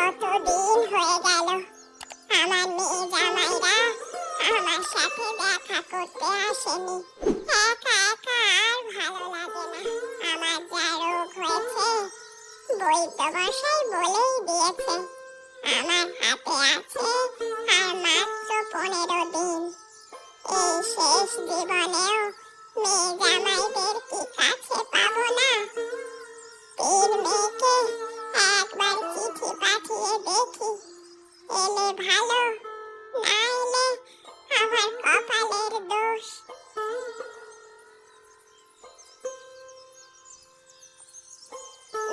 কতদিন হয়ে গেল আমার মেয়ে জামাইরা আমার সাথে দেখা করতে আসেনি। একা একা আর ভালো লাগে না। আমার যা রোগ হয়েছে বৈদ্যমশাই বলেই দিয়েছে আমার হাতে আছে আর মাত্র 15 দিন। এই শেষ জীবনেও মেয়ে জামাইদের কি কাছে পাবো না? পীর মেয়েকে একবার চিঠি পাঠিয়ে দেখি, এলে ভালো, না এলে আমার কপালের দোষ।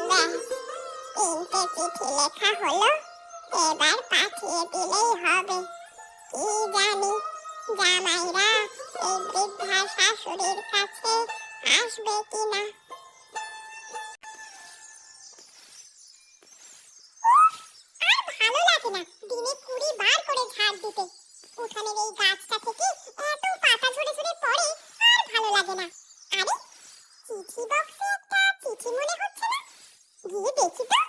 ব্যাস, 3টে চিঠি লেখা হলো, এবার পাঠিয়ে দিলেই হবে। কি জানি জামাইরা এই বৃদ্ধা শাশুড়ির কাছে আসবে কিনা। আর ভালো লাগে না দিনে 20 বার করে ঝাড় দিতে। উঠানের এই গাছটা থেকে এত পাতা ঝরে ঝরে পড়ে, আর ভালো লাগে না। আরে চিঠি বক্সে একটা চিঠি মনে হচ্ছে না? গিয়ে দেখি তো।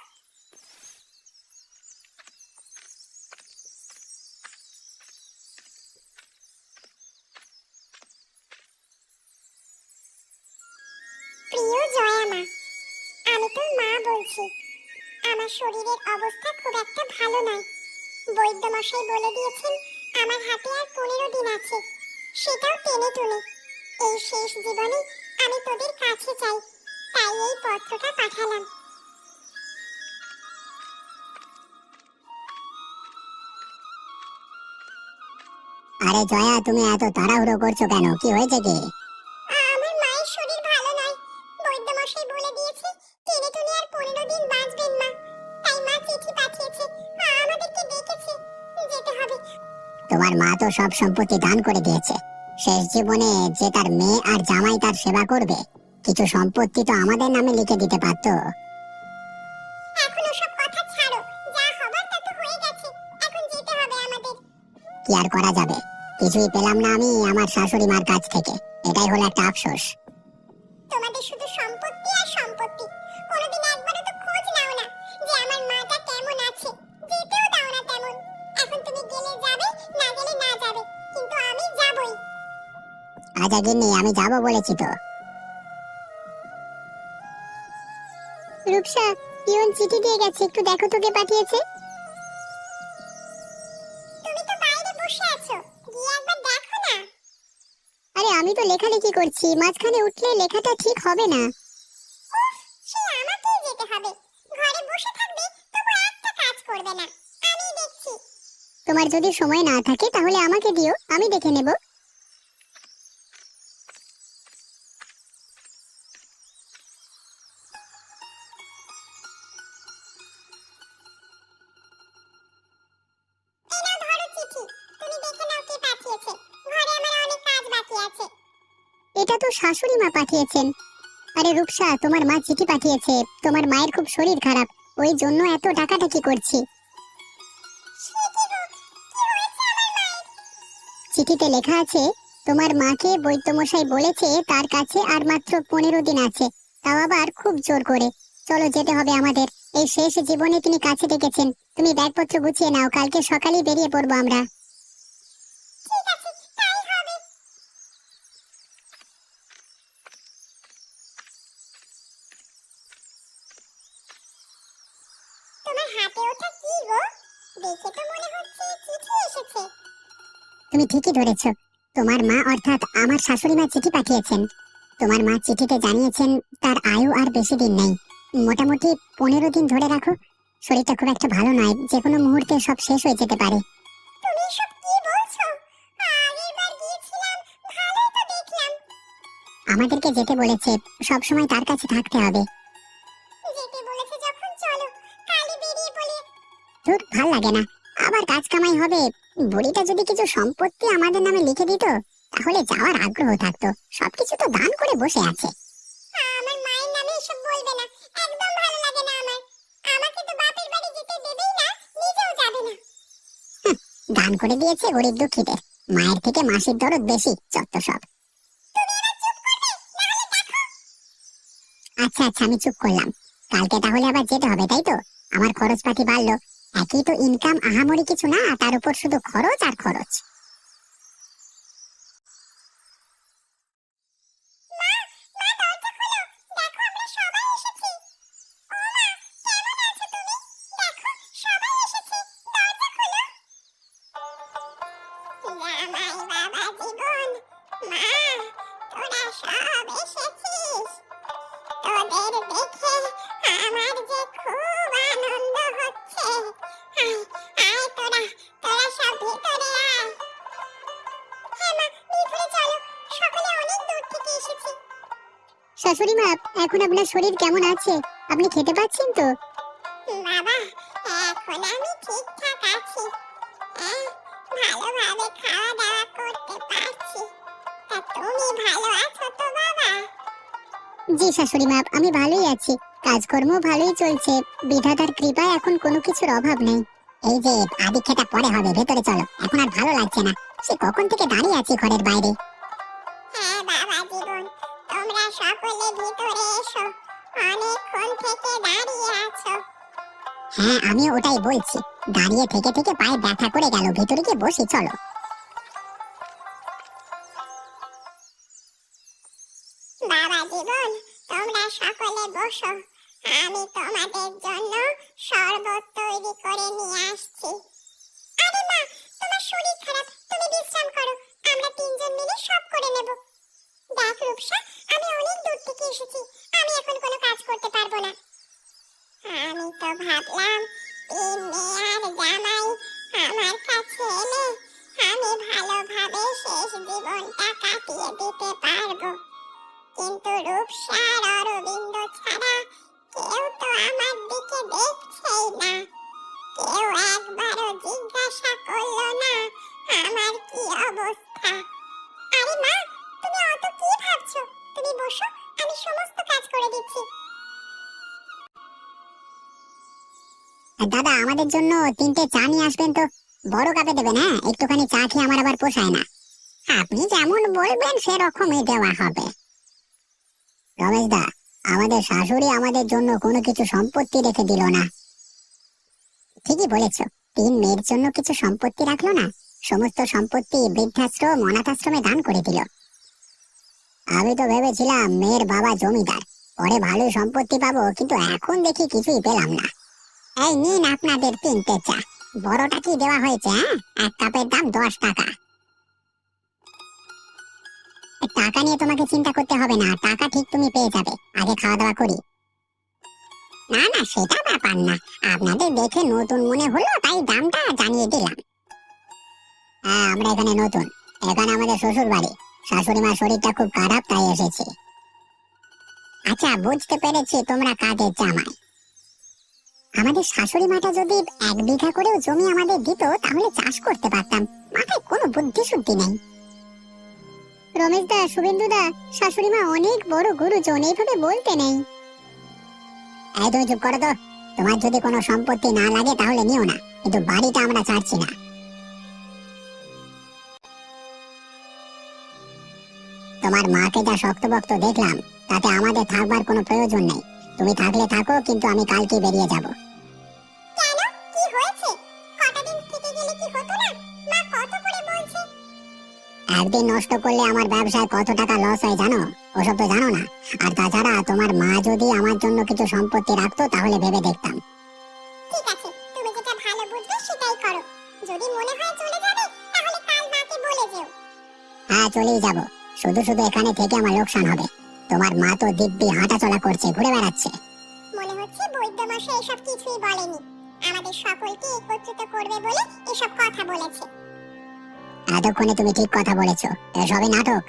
প্রিয় জয়া মা, আমি তোর মা বলছি। আমার শরীরের অবস্থা খুব একটা ভালো নয়। বৈদ্যমশাই বলে দিয়েছেন আমার হাতে আর 15 দিন আছে, সেটাও টেনে টুনে। এই শেষ জীবনে আমি তোদের কাছে চাই, তাই এই পত্রটা পাঠালাম। আরে জয়া, তুমি এত তাড়াহুড়ো করছো কেন? কি হয়েছে কি? আমার মায়ের শরীর ভালো নয়। বৈদ্যমশাই বলে দিয়েছে টেনে টুনে আর 15 দিন বাঁচবেন মা। তাই মা চিঠি পাঠিয়েছে, আমাদেরকে ডেকেছে, যেতে হবে। তোমার মা তো সব সম্পত্তি দান করে দিয়েছে। শেষ জীবনে যে তার মেয়ে আর জামাই তার সেবা করবে, কিছু সম্পত্তি তো আমাদের নামে লিখে দিতে পারতো। এখন ওসব কথা ছাড়ো, যা হবার তা তো হয়ে গেছে, এখন যেতে হবে আমাদের। কি আর করা যাবে? কিছুই পেলাম না আমি আমার শাশুড়ি মার কাছ থেকে, এটাই হলো একটা আফসোস। তোমাদের শুধু সম্পত্তি আর সম্পত্তি, কোনোদিন একবারও তো খোঁজ নাও না যে আমার মাটা কেমন আছে, যেতেও দাও না তেমন। এখন তুমি গেলে যাবে, না গেলে না যাবে, কিন্তু আমি যাবই। আচ্ছা গিন্নি, আমি যাবো বলেছি তো। রূপসা, পিয়ন চিঠি দিয়ে গেছে, একটু দেখো তো কে পাঠিয়েছে। তুমি তো বাইরে বসে আছো, গিয়ে একবার দেখো না। আরে আমি তো লেখালেখি করছি, মাঝখানে উঠলে লেখাটা ঠিক হবে না। সে আমাকেই যেতে হবে। ঘরে বসে থাকবে তবু একটা কাজ করবে না, আমি দেখছি। তোমার যদি সময় না থাকে তাহলে আমাকে দিও, আমি দেখে নেব। এই নাও ধরো চিঠি, তুমি দেখে নাও কে পাঠিয়েছে। ঘরে আমার অনেক কাজ বাকি আছে। এটা তো শাশুড়ি মা পাঠিয়েছেন। আরে রূপসা, তোমার মা চিঠি পাঠিয়েছে, তোমার মায়ের খুব শরীর খারাপ, ওই জন্য এত টাকাটাকি করছি। সে কি গো, কি হয়েছে আমার মায়ের? চিঠিতে লেখা আছে তোমার মাকে বৈদ্যমশাই বলেছে তার কাছে আর মাত্র 15 দিন আছে, তাও আবার খুব জোর করে। চলো যেতে হবে আমাদের, এই শেষ জীবনে তিনি কাছে ডেকেছেন। তুমি ব্যাগপত্র গুছিয়ে নাও, কালকে সকালেই বেরিয়ে পড়বো আমরা। ঠিক আছে, তাই হবে। তোমার হাতে ওটা কি গো? দেখে তো মনে হচ্ছে চিঠি এসেছে। তুমি ঠিকই ধরেছ, তোমার মা অর্থাৎ আমার শাশুড়ি মা চিঠি পাঠিয়েছেন। তোমার মা চিঠিতে জানিয়েছেন তার আয়ু আর বেশি দিন নেই, মোটামুটি 15 দিন ধরে রাখো। শরীরটা খুব একটা ভালো নয়, যে কোনো মুহূর্তে সব শেষ হয়ে যেতে পারে। তুমি সব কি বলছো? আগেরবার গিয়েছিলাম, ভালোই তো দেখলাম। আমাদেরকে যেতে বলেছে, সব সময় তার কাছে থাকতে হবে। যেতে বলেছে যখন চলো, কালই বেরিয়ে পড়ি। ধুর, ভাল লাগে না, আবার কাজ কামাই হবে। বুড়িটা যদি কিছু সম্পত্তি আমাদের নামে লিখে দিত তাহলে যাওয়ার আগ্রহ থাকতো। সবকিছু তো দান করে বসে আছে। আমার মায়ের নামে এসব বলবে না, একদম ভালো লাগে না আমার। আমাকে তো বাপের বাড়ি যেতে দেবেই না, নিজেও যাবে না। দান করে দিয়েছে গরিব দুঃখীদের, মায়ের থেকে মাসির দরদ বেশি, যত সব। তুমি এবার চুপ করবে, নাহলে দেখো। আচ্ছা আচ্ছা, আমি চুপ করলাম। কালকে তাহলে আবার যেতে হবে, তাই তো? আমার খরচপাতি বাড়লো, একই তো ইনকাম, আহামরি কিছু না, তার উপর শুধু খরচ আর খরচ। মা, মা দরজা খোলো, দেখো আমরা সবাই এসেছি। ও মা, কেমন আছো তুমি? দেখো সবাই এসেছে, দরজা খোলো। জামাই বাবা জীবন, মা তোরা সব এসেছিস। তোদের দেখে আমার যে খুব আনন্দ হচ্ছে। আয় আয় তোরা, তোরা সব ভিতরে আয়। হ্যাঁ মা, ভিতরে চলো, সকলে অনেক দূর থেকে এসেছি। শাশুড়ি মা, এখন আপনার শরীর কেমন আছে? আপনি খেতে পাচ্ছেন তো? বাবা, এখন আমি ঠিকঠাক আছি। হ্যাঁ, ভালোভাবে খাওয়া দাওয়া করতে পারছি। তা তুমি ভালো আছো তো বাবা? জি শাশুড়ি মা, আমি ভালোই আছি, কাজকর্ম ভালোই চলছে, বিধাতার কৃপায় এখন কোনো কিছুর অভাব নেই। এই যে আদিক্ষেতা পরে হবে, ভেতরে চলো, এখন আর ভালো লাগছে না, সে কখন থেকে দাঁড়িয়ে আছি ঘরের বাইরে। হ্যাঁ বাবা জীবন, তোমরা সকলে ভিতরে এসো, অনেকক্ষণ থেকে দাঁড়িয়ে আছো। হ্যাঁ, আমি ওটাই বলছি, দাঁড়িয়ে থেকে থেকে পায়ে ব্যথা করে গেল, ভেতরে গিয়ে বসি চলো। বাবা জীবন, তোমরা সকলে বসো, আমি তোমাদের জন্য শরবত তৈরি করে নিয়ে আসছি। আরে মা, তোমার শরীর খারাপ, তুমি বিশ্রাম করো, আমরা তিনজন মিলে সব করে নেব। দেখ রূপসা, আমি অনেক দূর থেকে এসেছি, আমি এখন কোনো কাজ করতে পারবো না। আমি তো ভাবলাম তিন মেয়ে আর জামাই আমার কাছে এলে আমি ভালোভাবে শেষ জীবনটা কাটিয়ে দিতে পারবো, কিন্তু রূপসা আর অরবিন্দ ছাড়া কেউ তো আমার দিকে দেখছেই না। কেউ একবারও জিজ্ঞাসা করলো না আমার কি অবস্থা। আরে মা, তুমি অত কি ভাবছো? তুমি বসো, আমি সমস্ত কাজ করে দিচ্ছি। দাদা, আমাদের জন্য 3টে চা নিয়ে আসবেন তো, বড় কাপে দেবেন, হ্যাঁ, একটুখানি চা খেয়ে আমার আবার পোষায় না। আপনি যেমন বলবেন সেরকমই দেওয়া হবে। রমেশ দা, আমাদের শাশুড়ি আমাদের জন্য কোনো কিছু সম্পত্তি রেখে দিল না। ঠিকই বলেছ, 3 মেয়ের জন্য কিছু সম্পত্তি রাখলো না, সমস্ত সম্পত্তি বৃদ্ধাশ্রম, অনাথাশ্রমে দান করে দিল। আমি তো ভেবেছিলাম মেয়ের বাবা জমিদার, পরে ভালোই সম্পত্তি পাবো, কিন্তু এখন দেখি কিছুই পেলাম না। এই নিন আপনাদের 3টে চা, বড়টা কি দেওয়া হয়েছে? হ্যাঁ, এক কাপের দাম 10 টাকা। টাকা নিয়ে তোমাকে চিন্তা করতে হবে না, টাকা ঠিক তুমি পেয়ে যাবে, আগে খাওয়া দাওয়া করি। না না, সেটা ব্যাপার না, আপনাদের দেখে নতুন মনে হলো তাই দামটা জানিয়ে দিলাম। হ্যাঁ, আমরা এখানে নতুন, এখানে আমাদের শ্বশুর বাড়ি, শাশুড়ি মার শরীরটা খুব খারাপ তাই এসেছি। আচ্ছা, বুঝতে পেরেছি তোমরা কাদের জামাই। আমাদের শাশুড়ি মাটা যদি 1 বিঘা করেও জমি আমাদের দিত তাহলে চাষ করতে পারতাম, মাথায় কোনো বুদ্ধি শুদ্ধি নেই। রমেশ দা, শুভেন্দু দা, শাশুড়ি মা অনেক বড় গুরুজন, এইভাবে বলতে নেই। এই তুমি চুপ করো তো, তোমার যদি কোনো সম্পত্তি না লাগে তাহলে নিও না, কিন্তু বাড়িটা আমরা ছাড়ছি না। তোমার মাকে যা শক্তভক্ত দেখলাম, তাতে আমাদের থাকবার কোনো প্রয়োজন নেই, তুমি থাকলে থাকো, কিন্তু আমি কালকে বেরিয়ে যাব। কেন, কি হয়েছে? কটা দিন থেকে গেলে কি হতো না? মা কত করে বলছে। একদিন নষ্ট করলে আমার ব্যবসায় কত টাকা লস হয় জানো? ওসব তো জানো না। আর তাছাড়া তোমার মা যদি আমার জন্য কিছু সম্পত্তি রাখতো তাহলে ভেবে দেখতাম। ঠিক আছে, তুমি যেটা ভালো বুঝবে সেটাই করো। যদি মনে হয় চলে যাবে তাহলে কাল মাকে বলে যেও। হ্যাঁ, চলেই যাব, শুধু শুধু এখানে থেকে আমার লোকসান হবে। তোমার মা তো দিব্যি হাঁটাচলা করছে, ঘুরে বেড়াচ্ছে। মনে হচ্ছে বৈদ্যমশাই এসব কিছুই বলেনি, আমাদের সকলকে একত্রিত করবে বলে এসব কথা বলেছে। এতক্ষণে তুমি ঠিক কথা বলেছো, এসবই নাটক।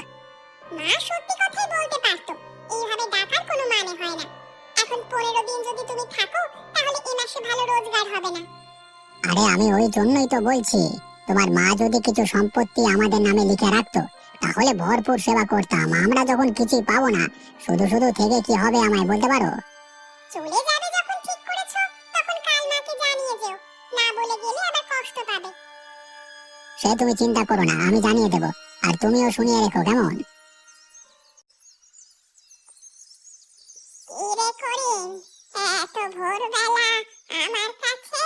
মা সত্যি কথাই বলতে পারতো, এইভাবে ডাকার কোনো মানে হয় না। এখন 15 দিন যদি তুমি থাকো তাহলে এ মাসে ভালো রোজগার হবে না। আরে আমি ওই জন্যই তো বলছি, তোমার মা যদি কিছু সম্পত্তি আমাদের নামে লিখে রাখতো তাহলে ভরপুর সেবা করতাম। আমরা যখন কিছুই পাবো না, শুধু শুধু থেকে কি হবে আমায় বলতে পারো? চলে যাবে যখন ঠিক করেছো তখন কাল মাকে জানিয়ে যেও, না বলে গেলে আবার কষ্ট পাবে। সে তুমি চিন্তা করো না, আমি জানিয়ে দেবো, আর তুমিও শুনিয়ে রেখো, কেমন? কি রে করিম, এত ভোরবেলা আমার কাছে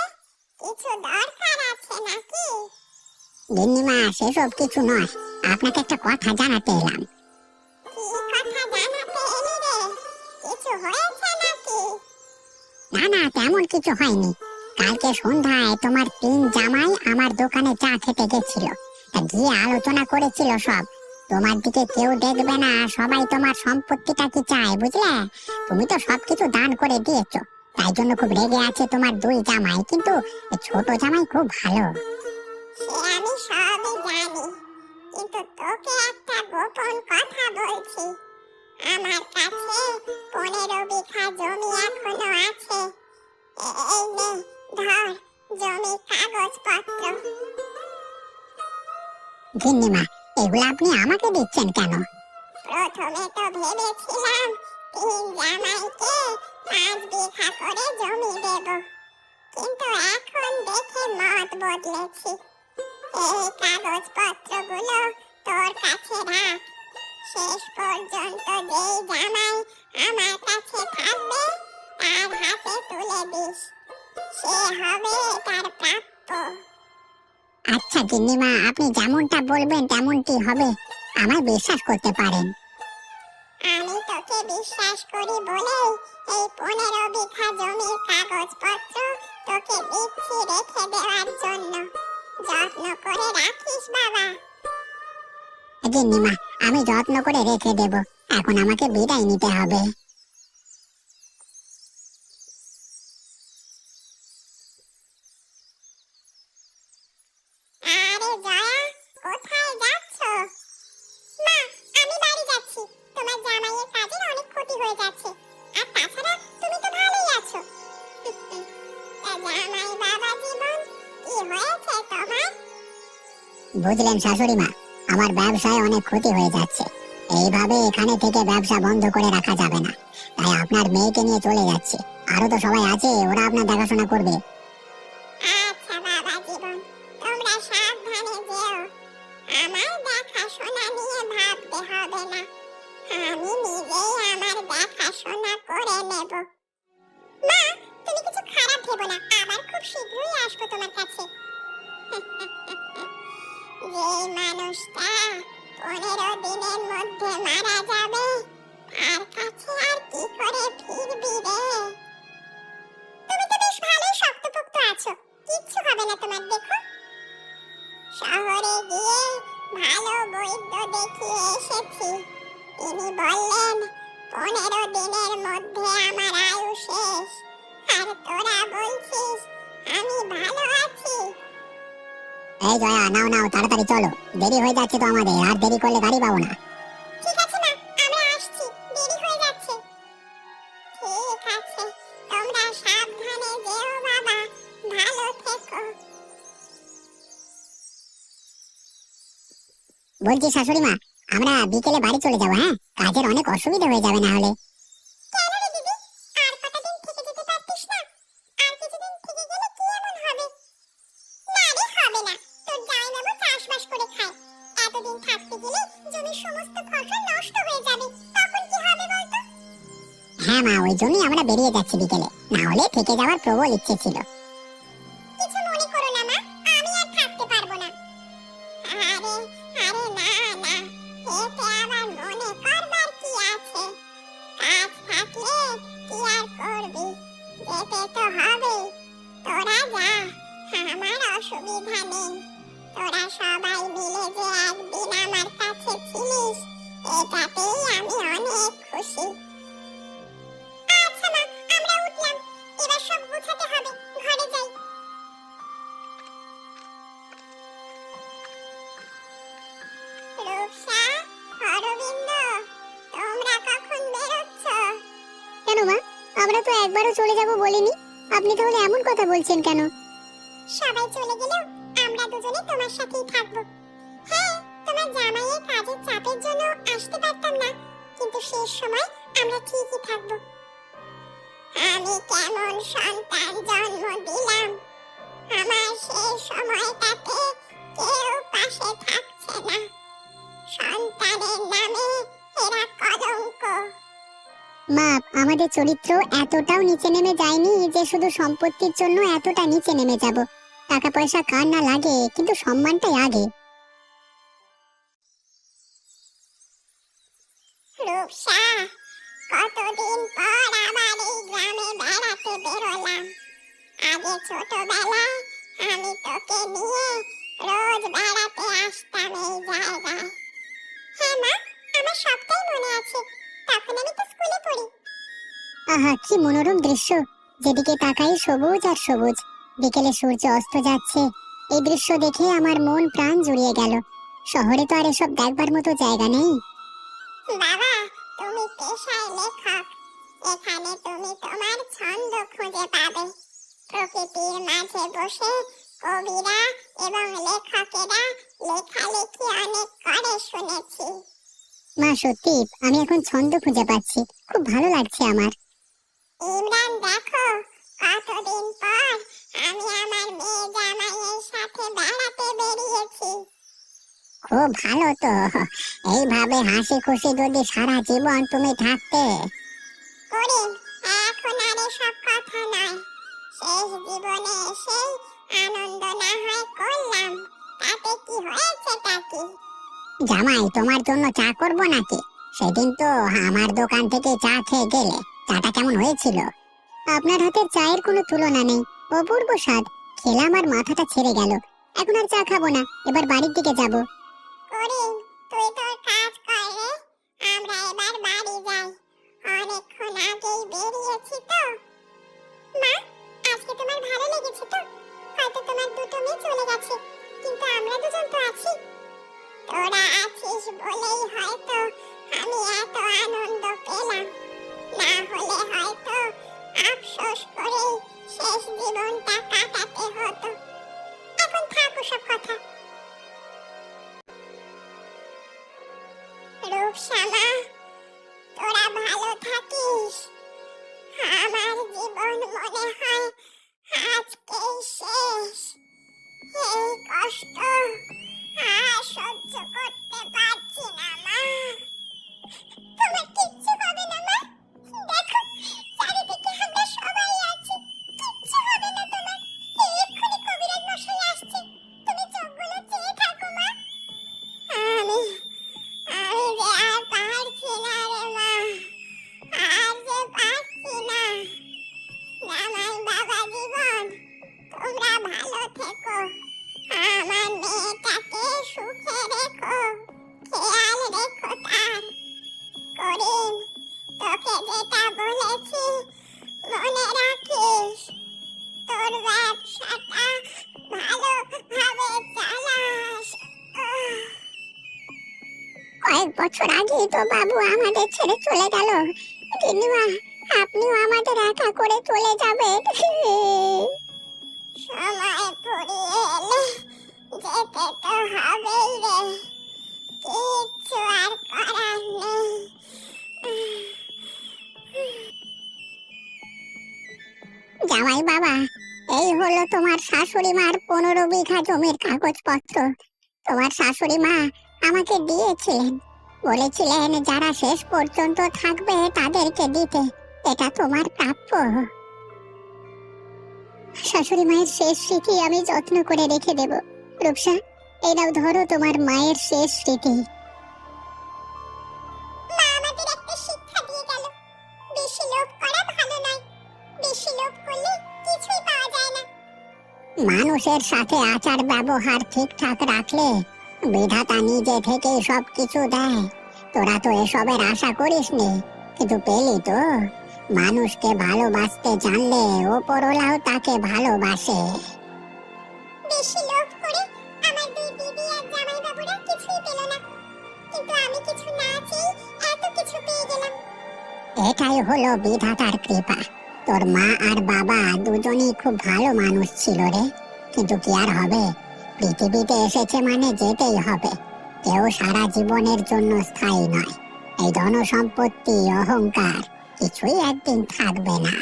কি কিছু দরকার আছে নাকি? গিন্নিমা সেসব কিছু নয়, আপনাকে একটা কথা জানাতে এলাম। কি কথা জানাতে এলি রে? কিছু হয়েছে নাকি? না না, তেমন কিছু হয়নি। কালকে সন্ধ্যায় তোমার 3 জামাই আমার দোকানে চা খেতে গেছিল, তা গিয়ে আলোচনা করেছিল সব। তোমার দিকে কেউ দেখবে না, সবাই তোমার সম্পত্তিটা কি চায় বুঝলে। তুমি তো সবকিছু দান করে দিয়েছো, তাই জন্য খুব রেগে আছে তোমার 2 জামাই। কিন্তু ছোট জামাই খুব ভালো। সে আমি সবই জানি, কিন্তু তোকে একটা গোপন কথা বলছি। আমার কাছে 15 বিঘা জমি এখনো আছে। এই নে ধর জমির কাগজপত্র। গিন্নিমা, এগুলো আপনি আমাকে দিচ্ছেন কেন? প্রথমে তো ভেবেছিলাম 3 জামাইকে 5 বিঘা করে জমি দেব, কিন্তু এখন দেখে মত বদলেছি। এই কাগজপত্রগুলো তোর কাছে রাখ। শেষ পর্যন্ত যেই জামাই আমার কাছে থাকবে তার হাতে তুলে দিস, সে হবে তার প্রাপ্য। আচ্ছা গিন্নিমা, আপনি যেমনটা বলবেন তেমনটি হবে, আমায় বিশ্বাস করতে পারেন। আমি তোকে বিশ্বাস করি বলেই এই 15 বিঘা জমির কাগজপত্র তোকে দিচ্ছি রেখে দেওয়ার জন্য। যত্ন করে রাখিস বাবা। গিন্নিমা, আমি যত্ন করে রেখে দেব। এখন আমাকে বিদায় নিতে হবে। আরে জয়া, কোথায় যাচ্ছ? মা, আমি বাড়ি যাচ্ছি। তোমার জামাইয়ের কাজের অনেক ক্ষতি হয়ে যাচ্ছে, আর তাছাড়া তুমি তো ভালোই আছো। জামাই বাবা জীবন, কি হয়েছে তোমার? বুঝলেন শাশুড়ি মা, আমার ব্যবসায় অনেক ক্ষতি হয়ে যাচ্ছে। এইভাবে এখানে থেকে ব্যবসা বন্ধ করে রাখা যাবে না, তাই আপনার মেয়েকে নিয়ে চলে যাচ্ছি। আরো তো সবাই আছে, ওরা আপনার দেখাশোনা করবে। আচ্ছা বাবা জীবন, তোমরা সাবধানে যেও। আমার দেখাশোনা নিয়ে ভাবতে হবে না, আমি নিজেই আমার দেখাশোনা করে নেব। মা, তুমি কিছু খারাপ ভেবো না, আবার খুব শীঘ্রই আসবো তোমার কাছে। যে মানুষটা 15 দিনের মধ্যে মারা যাবে, তার কাছে আর কি করে ফিরবি রে? তুমি তো বেশ ভালোই শক্তপোক্ত আছো, কিচ্ছু হবে না তোমার। দেখো, শহরে গিয়ে ভালো বৈদ্য দেখিয়ে এসেছি। তিনি বললেন 15 দিনের মধ্যে আমার আয়ু শেষ, আর তোরা বলছিস আমি ভালো আছি। এই জয়া, নাও নাও, তাড়াতাড়ি চলো, দেরি হয়ে যাচ্ছে তো আমাদের। আর দেরি করলে গাড়ি পাবো না। ঠিক আছে মা, আমরা আসছি, দেরি হয়ে যাচ্ছে। ঠিক আছে, তোমরা সাবধানে যেও বাবা, ভালো থেকো। বলছি শাশুড়ি মা, আমরা বিকেলে বাড়ি চলে যাবো। হ্যাঁ, কাজের অনেক অসুবিধা হয়ে যাবে না হলে। কেন রে দিদি, আর কটা দিন থেকে যেতে পারতিস না? আর কিছুদিন থেকে গেলে কি এমন হবে? না রে, হবে না। তোর জামাইবাবু চাষবাস করে খায়, এতদিন থাকতে গেলে জমির সমস্ত ফসল নষ্ট হয়ে যাবে, তখন কি হবে বলতো? হ্যাঁ মা, ওই জন্যই আমরা বেরিয়ে যাচ্ছি বিকেলে, না হলে থেকে যাওয়ার প্রবল ইচ্ছে ছিল। কিছু মনে করো না মা, আমি আর থাকতে পারবো না। আরে আরে না না, এতে আবার মনে করবার কি আছে? কাজ থাকলে কি আর করবি, যেতে তো হবে। তোরা যা, আমার অসুবিধা নেই। তোরা সবাই মিলে যে একদিন আমার কাছে ছিলিস, এটাতেই আমি অনেক খুশি। আচ্ছা মা, আমরা উঠলাম, এবার সব গুছাতে হবে, ঘরে যাই। রূপসা, অরবিন্দ, তোমরা কখন বেরোচ্ছ? কেন মা, আমরা তো একবারও চলে যাব বলিনি। আপনি তাহলে এমন কথা বলছেন কেন? সবাই চলে গেলেও আমরা দুজনে তোমার সাথেই থাকবো। হ্যাঁ, তোমার জামাইয়ের কাজের চাপের জন্য আসতে পারতাম না, কিন্তু শেষ সময় আমরা ঠিকই থাকবো। আমি কেমন সন্তান জন্ম দিলাম, আমার সেই সময়টাতে কেউ পাশে থাকছে না। সন্তানের নামে এরা কলঙ্ক। মা, আমাদের চরিত্র এতটাও নিচে নেমে যায়নি যে শুধু সম্পত্তির জন্য এতটা নিচে নেমে যাব। টাকা পয়সা কার না লাগে, কিন্তু সম্মানটাই আগে। রূপসা, কতদিন পর আবার এই গ্রামে বেড়াতে বেরোলাম। আগে ছোটবেলায় আমি তোকে নিয়ে রোজ বেড়াতে আসতাম এই জায়গায়। হ্যাঁ মা, আমার সবটাই মনে আছে, তখন আমি তো স্কুলে পড়ি। আহা, কি মনোরম দৃশ্য! যেদিকে তাকাই সবুজ আর সবুজ। বিকেলে সূর্য অস্ত যাচ্ছে। এই দৃশ্য দেখে আমার মন প্রাণ জুড়িয়ে গেল। শহরে তো আর এসব দেখবার মতো জায়গা নেই। বাবা, তুমি পেশায় লেখক, এখানে তুমি তোমার ছন্দ খুঁজে পাবে। প্রকৃতির মাঝে বসে কবিরা এবং লেখকেরা লেখালেখি অনেক করে শুনেছি। মা, সত্যি আমি এখন ছন্দ খুঁজে পাচ্ছি। খুব ভালো লাগছে আমার। ইমরান, দেখো কতদিন পর আমি আমার মেয়ে জামাইয়ের সাথে বেড়াতে বেরিয়েছি। খুব ভালো তো। এইভাবে হাসি খুশি যদি সারা জীবন তুমি থাকতে। করিম, এখন আর এসব কথা নয়। শেষ জীবনে এসে আনন্দ না হয় করলাম, তাতে কি হয়েছেটা কি? জামাই, তোমার জন্য চা করব নাকি? সেদিন তো আমার দোকান থেকে চা খেয়ে গেলে। চাটা কেমন হয়েছিল? আপনার হাতের চায়ের কোনো তুলনা নেই। অপূর্ব স্বাদ। খেলাম আর মাথাটা ছেড়ে গেল। এখন আর চা খাবো না, এবার বাড়ির দিকে যাব। করিম, তুই তোর কাজ কর রে, আমরা এবার বাড়ি যাই। অনেকক্ষণ আগেই বেরিয়েছি তো। মা, আজকে তোমার ভালো লেগেছে তো? হয়তো তোমার দুটো মেয়ে চলে গেছে, কিন্তু আমরা দুজন তো আছি। তোরা আছিস বলেই হয়তো আমি এত আনন্দ পেলাম, না হলে হয়তো আফসোস করে শেষ জীবনটা কাটাতে হতো। এখন থাক ওসব কথা। রূপসামা, তোরা ভালো থাকিস। আমার জীবন মনে হয় আজকেই শেষ। এই কষ্ট আর সহ্য করতে পারছি না মা। তোমার কিচ্ছু হবে না মা, দেখো চারিদিকে আমরা সবাই আছি, কিচ্ছু হবে না তোমার। এক্ষুনি কবিরাজ মশাই আসছে, তুমি চোখগুলো চেয়ে থাকো মা। আমি আমি যে আর পারছি না রে মা, আর যে পারছি না। জামাই বাবা জীবন, তোমরা ভালো থেকো, আমার মেয়েটাকে সুখে রেখো, খেয়াল রেখো তার। করিম, তোকে যেটা বলেছি মনে রাখিস, তোর ব্যবসাটা ভালোভাবে চালাস। কয়েক বছর আগেই তো বাবু আমাদের ছেড়ে চলে গেল। গিন্নিমা, আপনিও আমাদের একা করে চলে যাবেন? সময় ফুরিয়ে এলে যেতে তো হবেই রে, কিচ্ছু আর করার নেই। জামাই বাবা, এই হলো তোমার শাশুড়ি মার 15 বিঘা জমির কাগজপত্র। তোমার শাশুড়ি মা আমাকে দিয়েছিলেন, বলেছিলেন যারা শেষ পর্যন্ত থাকবে তাদেরকে দিতে। এটা তোমার প্রাপ্য। শাশুড়ি মায়ের শেষ স্মৃতি আমি যত্ন করে রেখে দেব। রূপসা, এই নাও, ধরো তোমার মায়ের শেষ স্মৃতি। মা আমাদের একটা শিক্ষা দিয়ে গেল, বেশি লোভ করা ভালো নয়, বেশি লোভ করলে কিছুই পাওয়া যায় না। মানুষের সাথে আচার ব্যবহার ঠিকঠাক রাখলে বিধাতা নিজে থেকে সবকিছু দেয়। তোরা তো এসবের আশা করিসনি, কিন্তু পেলি তো। মানুষকে ভালোবাসতে জানলে ওপরওয়ালাও তাকে ভালোবাসে। বেশি লোভ করে আমার দুই দিদি আর জামাই বাবুরা কিছুই পেল না, কিন্তু আমি কিছু না চেয়ে এত কিছু পেয়ে গেলাম। এটাই হলো বিধাতার কৃপা। তোর মা আর বাবা দুজনেই খুব ভালো মানুষ ছিল রে, কিন্তু কি আর হবে, পৃথিবীতে এসেছে মানে যেতেই হবে। কেউ সারা জীবনের জন্য স্থায়ী নয়। এই ধন সম্পত্তি, অহংকার কিছুই একদিন থাকবে না।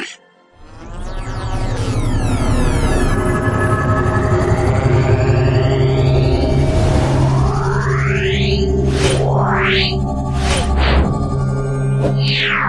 Yeah.